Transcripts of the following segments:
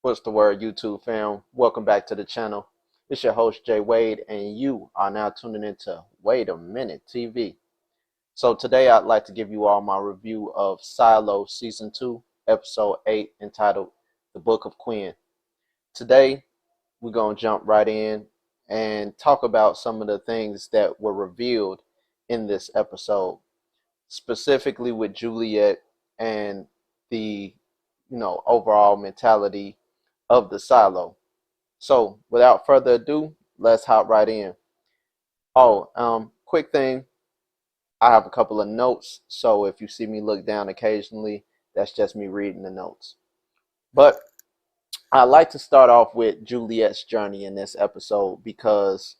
What's the word, YouTube fam? Welcome back to the channel. It's your host, Jay Wade, and you are now tuning into Wait a Minute TV. So today I'd like to give you all my review of Silo Season 2, Episode 8, entitled The Book of Quinn. Today, we're going to jump right in and talk about some of the things that were revealed in this episode, specifically with Juliet and the overall mentality of the silo. So without further ado, let's hop right in. Quick thing, I have a couple of notes, so if you see me look down occasionally, that's just me reading the notes. But I like to start off with Juliet's journey in this episode because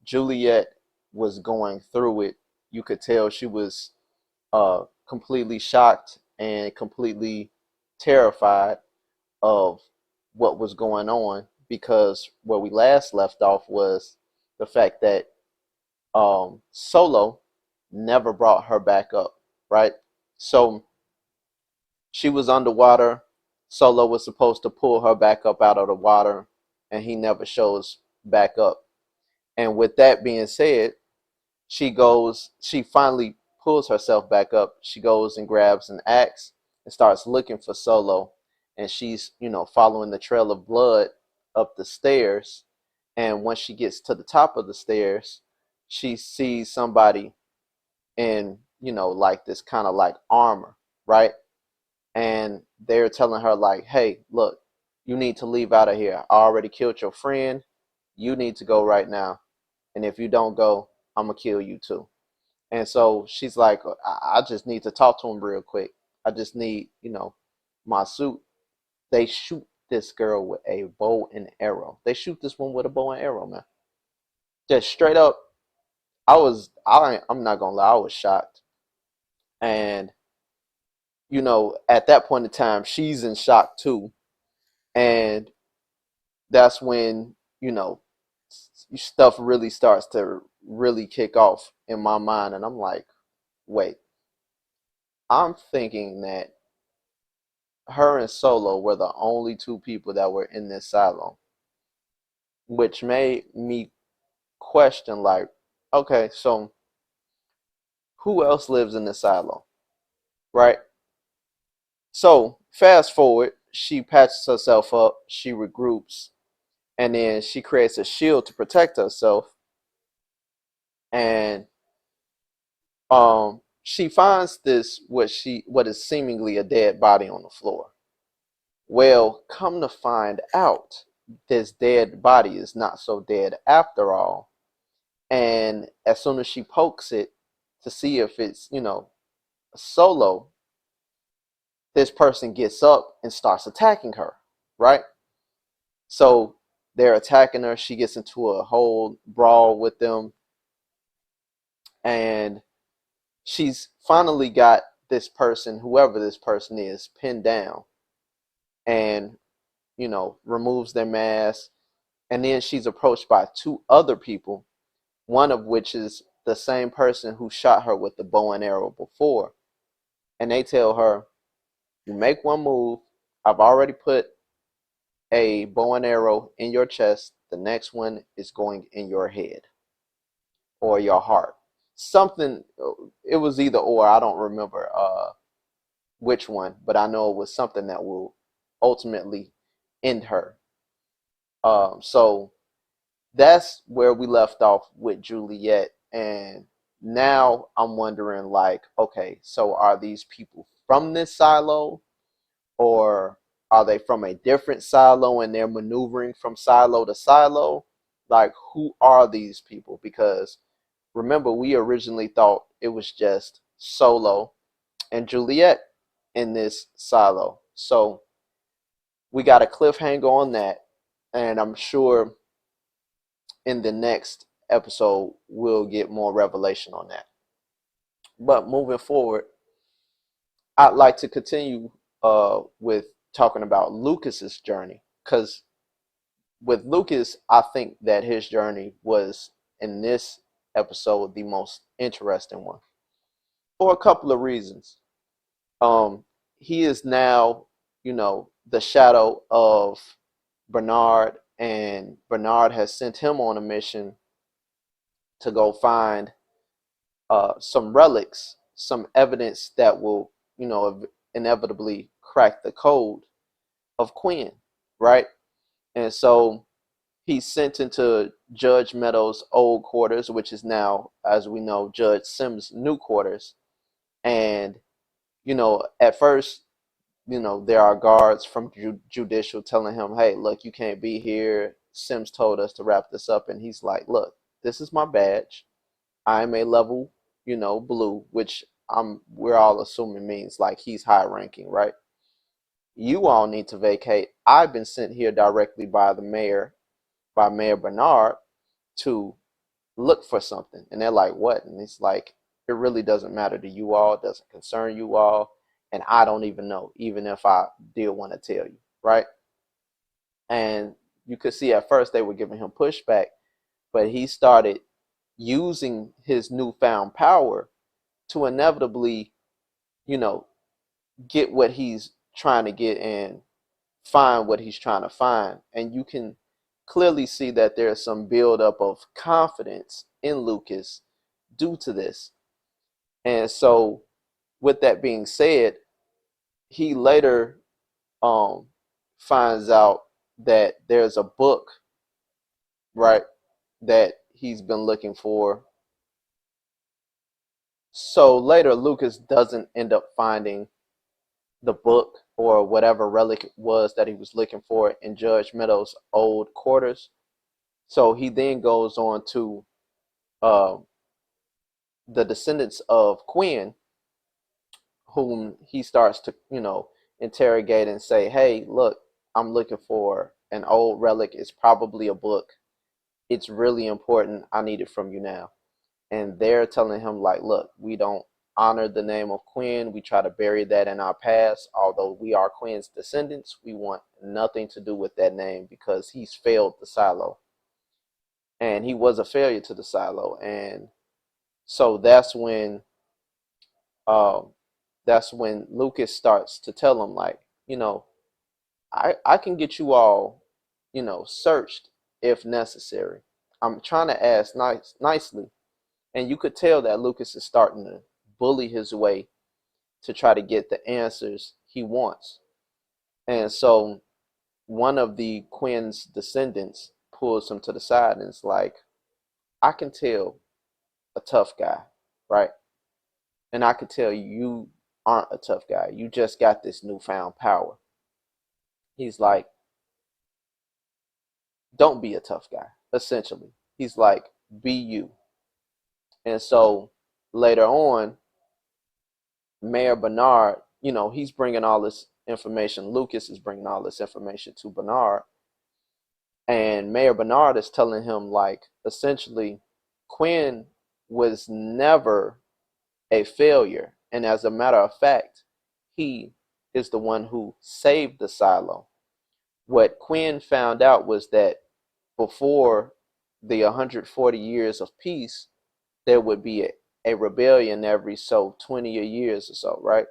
Juliet was going through it. You could tell she was completely shocked and completely terrified of what was going on, because where we last left off was the fact that Solo never brought her back up, right? So she was underwater. Solo was supposed to pull her back up out of the water, and he never shows back up. And with that being said, she finally pulls herself back up. She goes and grabs an axe and starts looking for Solo. And she's, following the trail of blood up the stairs. And once she gets to the top of the stairs, she sees somebody in, like this kind of like armor, right? And they're telling her, like, hey, look, you need to leave out of here. I already killed your friend. You need to go right now. And if you don't go, I'm going to kill you too. And so she's like, I just need to talk to him real quick. I just need, my suit. They shoot this girl with a bow and arrow. They shoot this one with a bow and arrow, man. Just straight up. I'm not gonna lie, I was shocked. And, at that point in time, she's in shock too. And that's when, stuff really starts to really kick off in my mind. And I'm like, wait, I'm thinking that her and Solo were the only two people that were in this silo, which made me question, like, okay, so who else lives in the silo, right? So fast forward, she patches herself up, she regroups, and then she creates a shield to protect herself. And she finds what is seemingly a dead body on the floor. Well, come to find out, this dead body is not so dead after all. And as soon as she pokes it to see if it's, Solo, this person gets up and starts attacking her, right? So they're attacking her. She gets into a whole brawl with them. And she's finally got this person, whoever this person is, pinned down and, removes their mask. And then she's approached by two other people, one of which is the same person who shot her with the bow and arrow before. And they tell her, you make one move, I've already put a bow and arrow in your chest. The next one is going in your head or your heart. Something, it was either or, I don't remember which one, but I know it was something that will ultimately end her. So that's where we left off with Juliet. And now I'm wondering, like, okay, so are these people from this silo, or are they from a different silo and they're maneuvering from silo to silo? Like, who are these people? Because remember, we originally thought it was just Solo and Juliet in this silo. So we got a cliffhanger on that, and I'm sure in the next episode we'll get more revelation on that. But moving forward, I'd like to continue with talking about Lucas's journey, because with Lucas, I think that his journey was in this episode the most interesting one for a couple of reasons. Um, he is now, the shadow of Bernard, and Bernard has sent him on a mission to go find some relics, some evidence that will, inevitably crack the code of Quinn, right? And so he's sent into Judge Meadows' old quarters, which is now, as we know, Judge Sims' new quarters. And, at first, there are guards from judicial telling him, hey, look, you can't be here. Sims told us to wrap this up. And he's like, look, this is my badge. I'm a level, blue, which we're all assuming means like he's high ranking, right? You all need to vacate. I've been sent here directly by the mayor, by Mayor Bernard, to look for something. And they're like, what? And it's like, it really doesn't matter to you all, it doesn't concern you all, and I don't even know, even if I did want to tell you, right? And you could see at first they were giving him pushback, but he started using his newfound power to inevitably, you know, get what he's trying to get and find what he's trying to find. And you can clearly see that there's some buildup of confidence in Lucas due to this. And so, with that being said, he later um, finds out that there's a book, right, that he's been looking for. So later, Lucas doesn't end up finding the book or whatever relic it was that he was looking for in Judge Meadows' old quarters. So he then goes on to uh, the descendants of Quinn, whom he starts to, interrogate and say, hey, look, I'm looking for an old relic. It's probably a book. It's really important. I need it from you now. And they're telling him, like, look, we don't honor the name of Quinn. We try to bury that in our past. Although we are Quinn's descendants, we want nothing to do with that name because he's failed the silo. And he was a failure to the silo. And so um, that's when Lucas starts to tell him, like, you know, I can get you all, searched if necessary. I'm trying to ask nicely. And you could tell that Lucas is starting to bully his way to try to get the answers he wants. And so one of the Quinn's descendants pulls him to the side and is like, I can tell a tough guy, right? And I can tell you aren't a tough guy. You just got this newfound power. He's like, don't be a tough guy, essentially. He's like, be you. And so later on, Mayor Bernard, he's bringing all this information. Lucas is bringing all this information to Bernard. And Mayor Bernard is telling him, like, essentially, Quinn was never a failure. And as a matter of fact, he is the one who saved the silo. What Quinn found out was that before the 140 years of peace, there would be a rebellion every 20 years or so, right?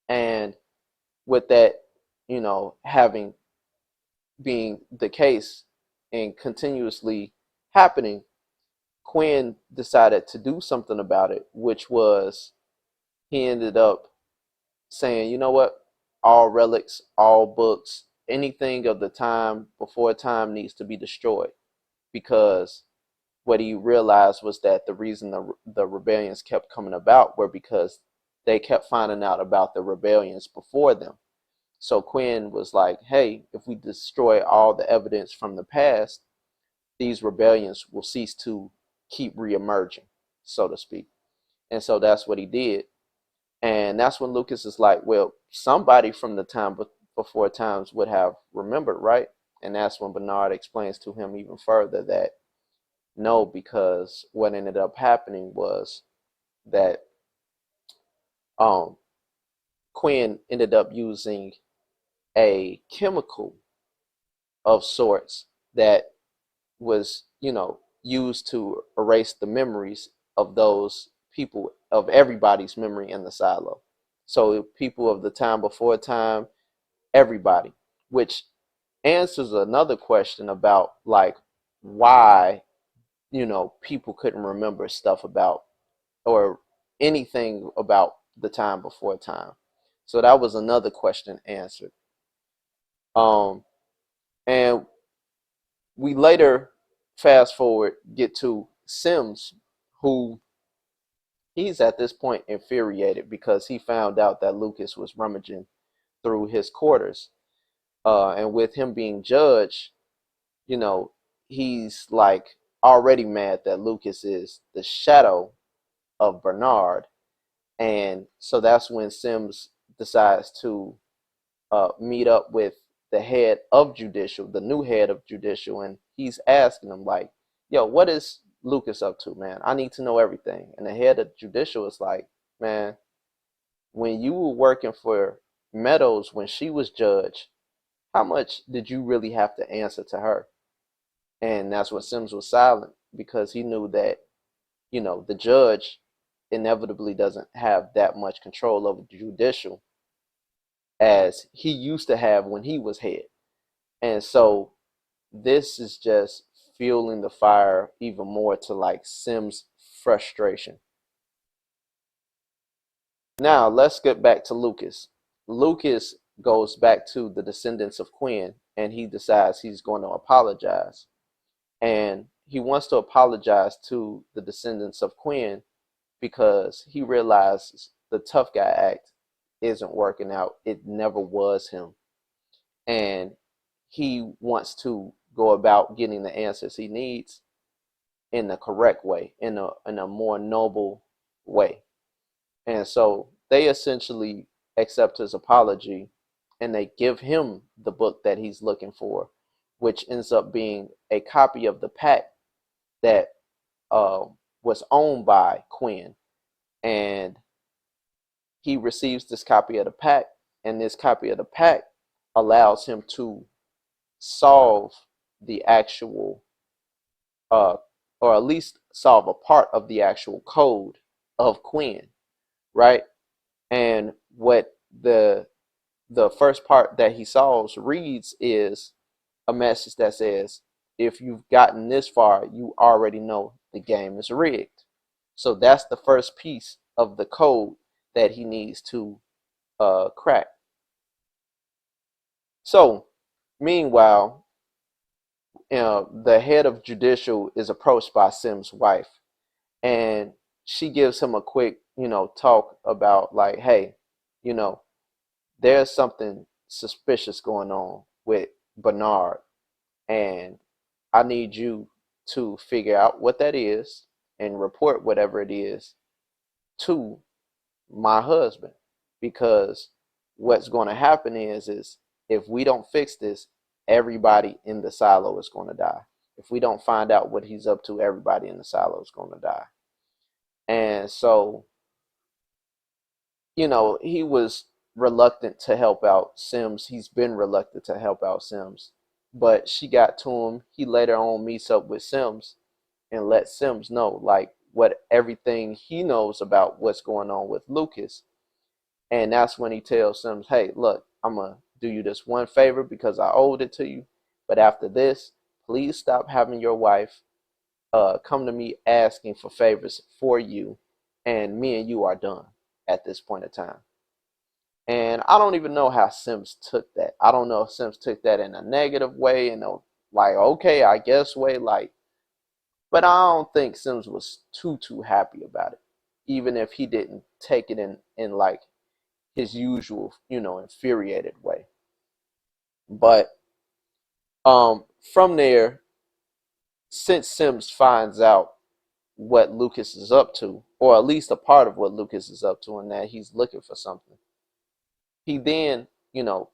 And with that, having being the case and continuously happening, Quinn decided to do something about it, which was he ended up saying, you know what, all relics, all books, anything of the time before time needs to be destroyed, because what he realized was that the reason the rebellions kept coming about were because they kept finding out about the rebellions before them. So Quinn was like, hey, if we destroy all the evidence from the past, these rebellions will cease to keep reemerging, so to speak. And so that's what he did. And that's when Lucas is like, well, somebody from the time before times would have remembered, right? And that's when Bernard explains to him even further that no, because what ended up happening was that um, Quinn ended up using a chemical of sorts that was, used to erase the memories of those people, of everybody's memory in the silo. So people of the time before time, everybody, which answers another question about like why, people couldn't remember stuff about or anything about the time before time. So that was another question answered. Um, and we later fast forward get to Sims, who he's at this point infuriated because he found out that Lucas was rummaging through his quarters. And with him being judged, you know, he's like already mad that Lucas is the shadow of Bernard. And so that's when Sims decides to meet up with the head of Judicial, the new head of Judicial, and he's asking him like, "Yo, what is Lucas up to, man? I need to know everything." And the head of Judicial is like, "Man, when you were working for Meadows when she was judge, how much did you really have to answer to her?" And that's when Sims was silent because he knew that, the judge inevitably doesn't have that much control over the Judicial as he used to have when he was head. And so this is just fueling the fire even more to like Sim's frustration. Now let's get back to Lucas. Lucas goes back to the descendants of Quinn and he decides he's going to apologize. And he wants to apologize to the descendants of Quinn because he realizes the tough guy act isn't working out. It never was him. And he wants to go about getting the answers he needs in the correct way, in a more noble way. And so they essentially accept his apology and they give him the book that he's looking for, which ends up being a copy of the pact that uh, was owned by Quinn. And he receives this copy of the pact, and this copy of the pact allows him to solve the actual, uh, or at least solve a part of the actual code of Quinn, right? And what the first part that he solves reads is a message that says, if you've gotten this far, you already know the game is rigged. So that's the first piece of the code that he needs to crack. So, meanwhile, the head of Judicial is approached by Sim's wife, and she gives him a quick, talk about like, hey, you know, there's something suspicious going on with Bernard, and I need you to figure out what that is and report whatever it is to my husband, because what's going to happen is if we don't fix this, everybody in the silo is going to die. If we don't find out what he's up to, everybody in the silo is going to die. And so, he was reluctant to help out Sims. He's been reluctant to help out Sims, but she got to him. He later on meets up with Sims and lets Sims know like what everything he knows about what's going on with Lucas. And that's when he tells Sims, hey, look, I'm going to do you this one favor because I owed it to you. But after this, please stop having your wife come to me asking for favors for you. And me and you are done at this point in time. And I don't even know how Sims took that. I don't know if Sims took that in a negative way, in a like, okay, I guess way, like, but I don't think Sims was too happy about it, even if he didn't take it in like his usual, infuriated way. But from there, since Sims finds out what Lucas is up to, or at least a part of what Lucas is up to, and that he's looking for something, he then,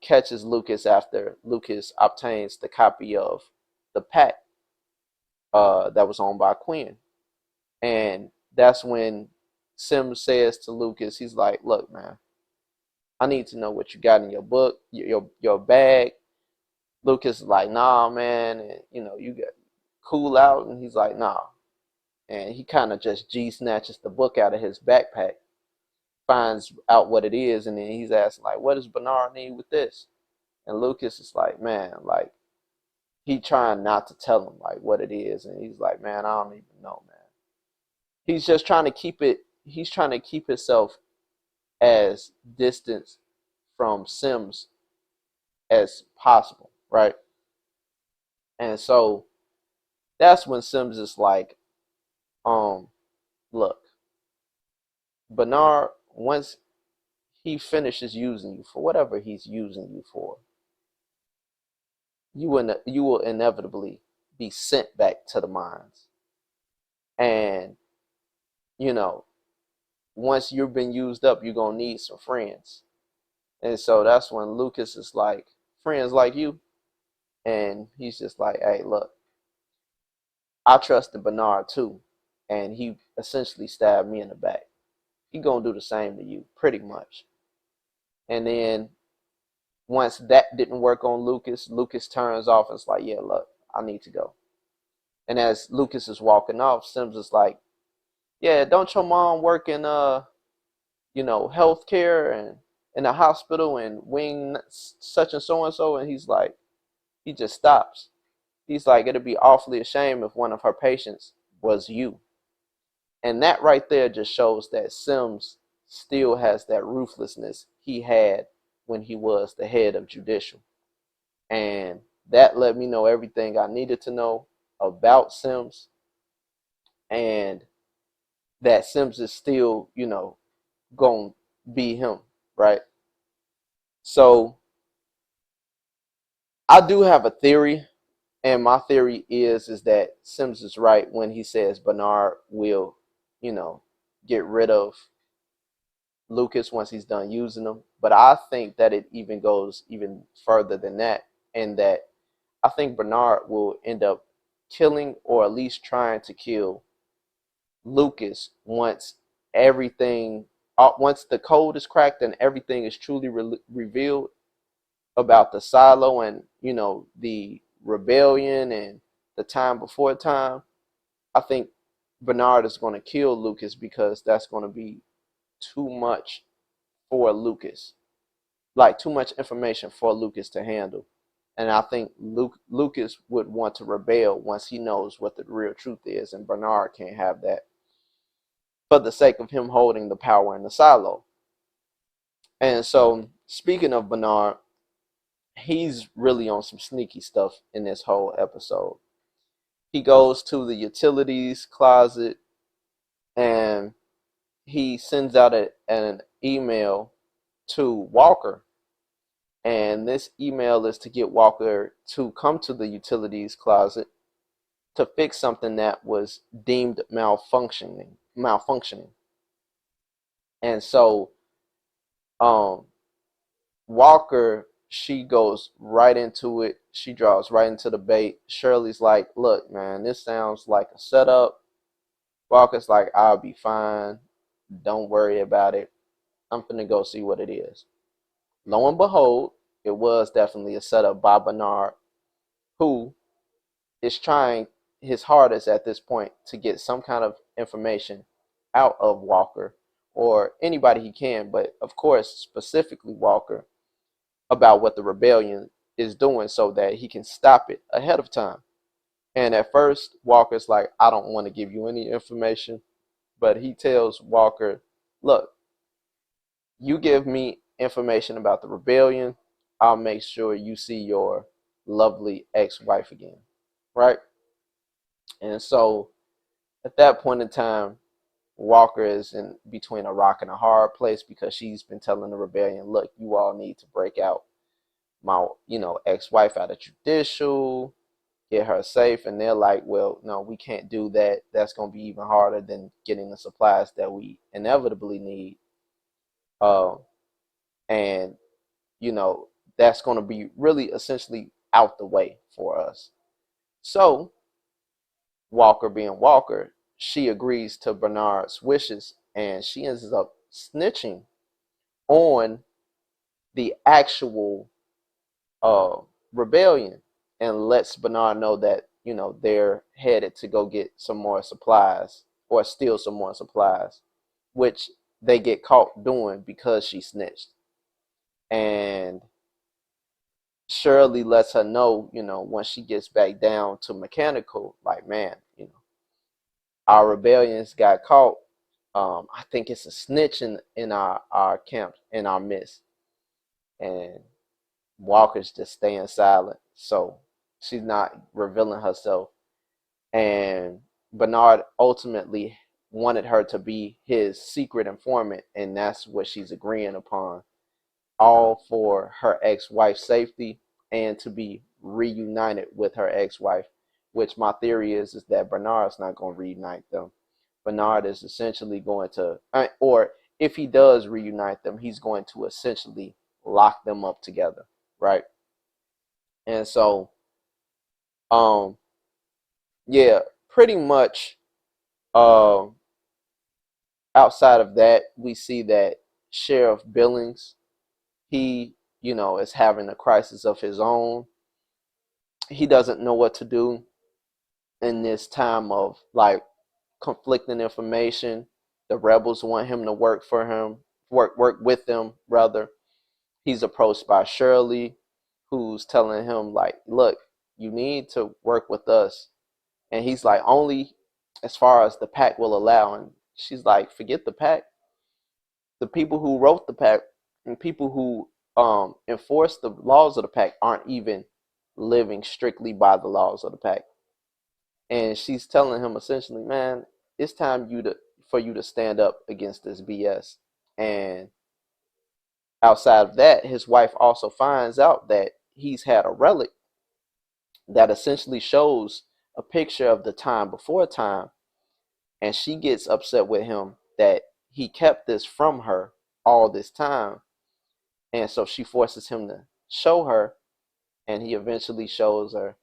catches Lucas after Lucas obtains the copy of the pact that was owned by Quinn. And that's when Sims says to Lucas, he's like, look, man, I need to know what you got in your book, your bag. Lucas is like, nah, man, and you got cool out, and he's like, nah. And he kind of just G snatches the book out of his backpack, finds out what it is, and then he's asking like, what does Bernard need with this? And Lucas is like, man, like, he trying not to tell him like what it is, and he's like, man, I don't even know, man. He's just trying to keep it. He's trying to keep himself as distant from Sims as possible, right? And so that's when Sims is like, um, look, Bernard, once he finishes using you for whatever he's using you for, you will inevitably be sent back to the mines. And you know, once you've been used up, you're gonna need some friends. And so that's when Lucas is like, friends like you, and he's just like, hey, look, I trusted Bernard too, and he essentially stabbed me in the back. He gonna do the same to you, pretty much. And then once that didn't work on Lucas, Lucas turns off and is like, yeah, look, I need to go. And as Lucas is walking off, Sims is like, yeah, don't your mom work in healthcare and in a hospital and wing such and so? And he's like, he just stops. He's like, it'd be awfully a shame if one of her patients was you. And that right there just shows that Sims still has that ruthlessness he had when he was the head of Judicial. And that let me know everything I needed to know about Sims, and that Sims is still, going to be him, right? So I do have a theory, and my theory is that Sims is right when he says Bernard will, you know, get rid of Lucas once he's done using them. But I think that it even goes even further than that, and that I think Bernard will end up killing, or at least trying to kill, Lucas everything, once the code is cracked and everything is truly revealed about the silo and the rebellion and the time before time. I think Bernard is going to kill Lucas because that's going to be too much for Lucas, like too much information for Lucas to handle. And I think Lucas would want to rebel once he knows what the real truth is, and Bernard can't have that for the sake of him holding the power in the silo. And so, speaking of Bernard, he's really on some sneaky stuff in this whole episode. He goes to the utilities closet and he sends out an email to Walker. And this email is to get Walker to come to the utilities closet to fix something that was deemed malfunctioning. And so um Walker, she goes right into it. She draws right into the bait. Shirley's like, look, man, this sounds like a setup. Walker's like, I'll be fine. Don't worry about it. I'm finna go see what it is. Lo and behold, it was definitely a setup by Bernard, who is trying his hardest at this point to get some kind of information out of Walker, or anybody he can, but of course, specifically Walker, about what the rebellion is doing so that he can stop it ahead of time. And at first, Walker's like, I don't want to give you any information. But he tells Walker, look, you give me information about the rebellion, I'll make sure you see your lovely ex wife again. Right? And so at that point in time, Walker is in between a rock and a hard place because she's been telling the rebellion, look, you all need to break out my ex-wife out of Judicial, get her safe. And they're like, well, no, we can't do that. That's going to be even harder than getting the supplies that we inevitably need. uh, and you know that's going to be really essentially out the way for us. So Walker, being Walker, she agrees to Bernard's wishes, and she ends up snitching on the actual uh, rebellion, and lets Bernard know that they're headed to go get some more supplies, or steal some more supplies, which they get caught doing because she snitched. And Shirley lets her know, when she gets back down to mechanical, like, man, our rebellions got caught. I think it's a snitch in our camp, in our midst. And Walker's just staying silent. So she's not revealing herself. And Bernard ultimately wanted her to be his secret informant, and that's what she's agreeing upon, all for her ex-wife's safety and to be reunited with her ex-wife, which my theory is that Bernard's not going to reunite them. Bernard is essentially going to, or if he does reunite them, he's going to essentially lock them up together, right? And so, um, yeah, pretty much, um, outside of that, we see that Sheriff Billings, he, is having a crisis of his own. He doesn't know what to do in this time of like conflicting information. The rebels want him to work for him, work with them rather. He's approached by Shirley, who's telling him like, look, you need to work with us. And he's like, only as far as the pack will allow. And she's like, forget the pack. The people who wrote the pack and people who enforce the laws of the pack aren't even living strictly by the laws of the pack. And she's telling him essentially, man, it's time for you to stand up against this BS. And outside of that, his wife also finds out that he's had a relic that essentially shows a picture of the time before time, and she gets upset with him that he kept this from her all this time. And so she forces him to show her, and he eventually shows her,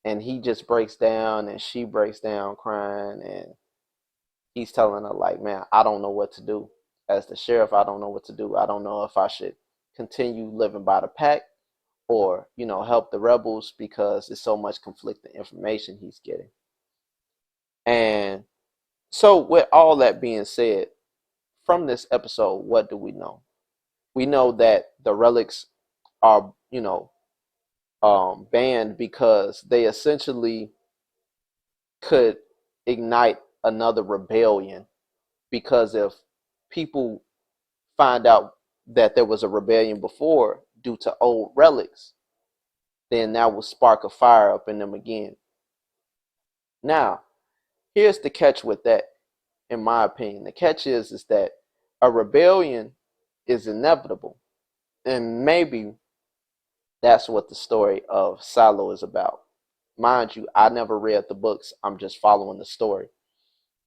and he just breaks down and she breaks down crying, and he's telling her like, man, I don't know what to do. As the sheriff, I don't know what to do. I don't know if I should continue living by the pack or, help the rebels because there's so much conflicting information he's getting. And so with all that being said, from this episode, what do we know? We know that the relics are, banned because they essentially could ignite another rebellion. Because if people find out that there was a rebellion before due to old relics, then that will spark a fire up in them again. Now, here's the catch with that, in my opinion. The catch is that a rebellion is inevitable. And maybe that's what the story of Silo is about. Mind you, I never read the books, I'm just following the story.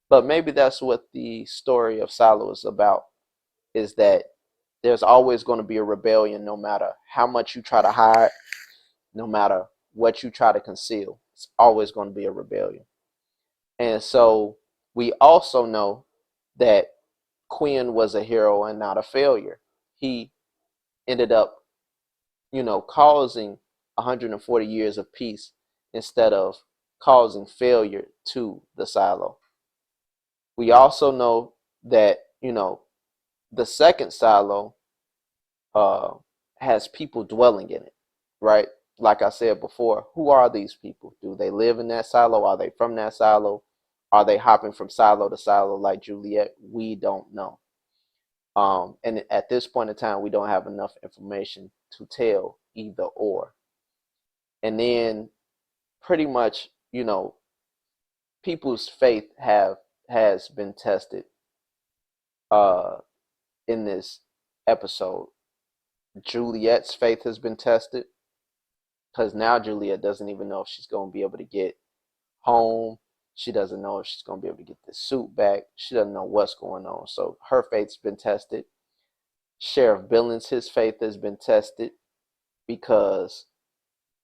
But maybe that's what the story of Silo is about, is that there's always going to be a rebellion no matter how much you try to hide, no matter what you try to conceal. It's always going to be a rebellion. And so we also know that Quinn was a hero and not a failure. He ended up, causing 140 years of peace instead of causing failure to the silo. We also know that, the second silo uh, has people dwelling in it, right? Like I said before, who are these people? Do they live in that silo? Are they from that silo? Are they hopping from silo to silo like Juliet? We don't know. And at this point in time, we don't have enough information to tell either or. And then pretty much, people's faith has been tested uh, in this episode. Juliet's faith has been tested because now Juliet doesn't even know if she's going to be able to get home. She doesn't know if she's going to be able to get the suit back. She doesn't know what's going on. So her faith's been tested. Sheriff Billings, his faith has been tested because,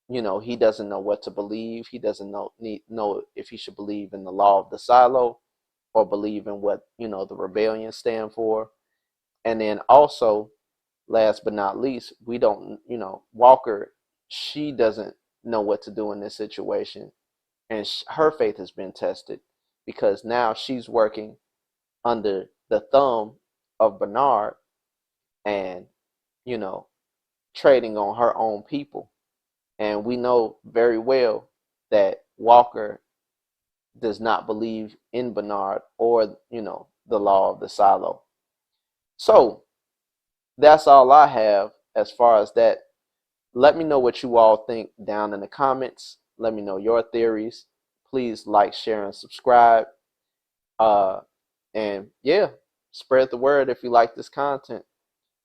he doesn't know what to believe. He doesn't know if he should believe in the law of the silo or believe in what, the rebellion stand for. And then also, last but not least, we don't, Walker, she doesn't know what to do in this situation. And her faith has been tested because now she's working under the thumb of Bernard and, you know, trading on her own people. And we know very well that Walker does not believe in Bernard or, the law of the silo. So that's all I have as far as that. Let me know what you all think down in the comments. Let me know your theories. Please like, share, and subscribe. Uh, and yeah, spread the word if you like this content.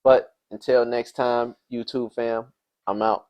But until next time, YouTube fam, I'm out.